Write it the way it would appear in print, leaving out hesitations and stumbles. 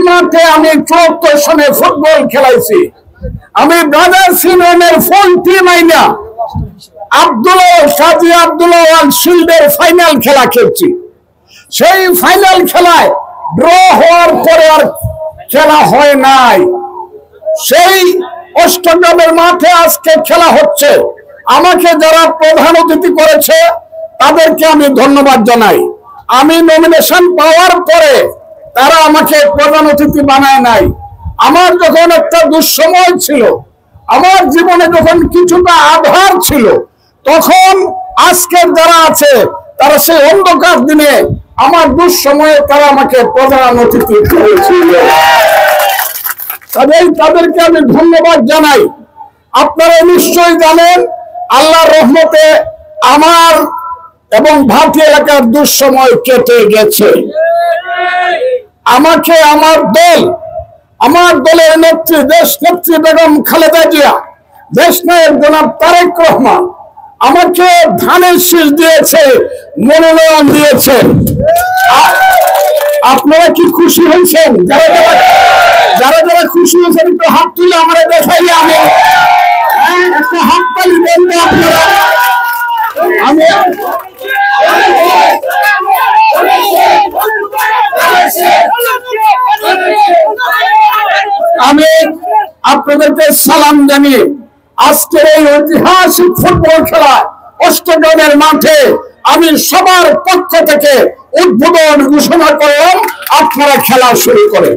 মাঠে আমি 74 সনে ফুটবল খেলাইছি। আমি ব্রাদার্স ইউনিয়নের ফুল টিম আইনা কাজী আব্দুল্লাহ শিল্ডের ফাইনাল খেলা খেলছি। সেই ফাইনাল খেলায় ড্র হওয়ার পরে আর খেলা হয় নাই। সেই অষ্টগ্রামের মাঠে আজকে খেলা হচ্ছে। আমাকে যারা প্রধান অতিথি করেছে তাদেরকে আমি ধন্যবাদ জানাই। আমি নমিনেশন পাওয়ার পরে তারা আমাকে প্রধান অতিথি বানায় নাই। আমার যখন একটা দুঃসময় ছিল, আমার জীবনে যখন কিছুটা আধার ছিল, তখন আজকের যারা আছে তারা সেই অন্ধকার দিনে আমার দুঃসময়ে তারা আমাকে প্রধান অতিথি করেছিল। তাদেরকে আমি ধন্যবাদ জানাই। আপনারা নিশ্চয়ই জানেন আল্লাহর রহমতে আমার এবং ভাটি এলাকার দুঃসময় কেটে গেছে। আমাকে আমার দলের নেত্রী দেশ নেত্রী বেগম খালেদা জিয়া, দেশ নায়ক জনাব তারেক রহমান আমাকে ধানের শীষ দিয়েছে, মনোনয়ন দিয়েছে। আপনারা কি খুশি হয়েছেন? যারা যারা খুশি হয়েছেন একটু হাত তুলে আমরা দেখাই। আমি একটা হাত তালি দেন আপনারা। আমি আপনাদেরকে সালাম জানিয়ে আজকের এই ঐতিহাসিক ফুটবল খেলা অষ্টগ্রামের মাঠে আমি সবার পক্ষ থেকে উদ্বোধন ঘোষণা করলাম। আপনারা খেলা শুরু করেন।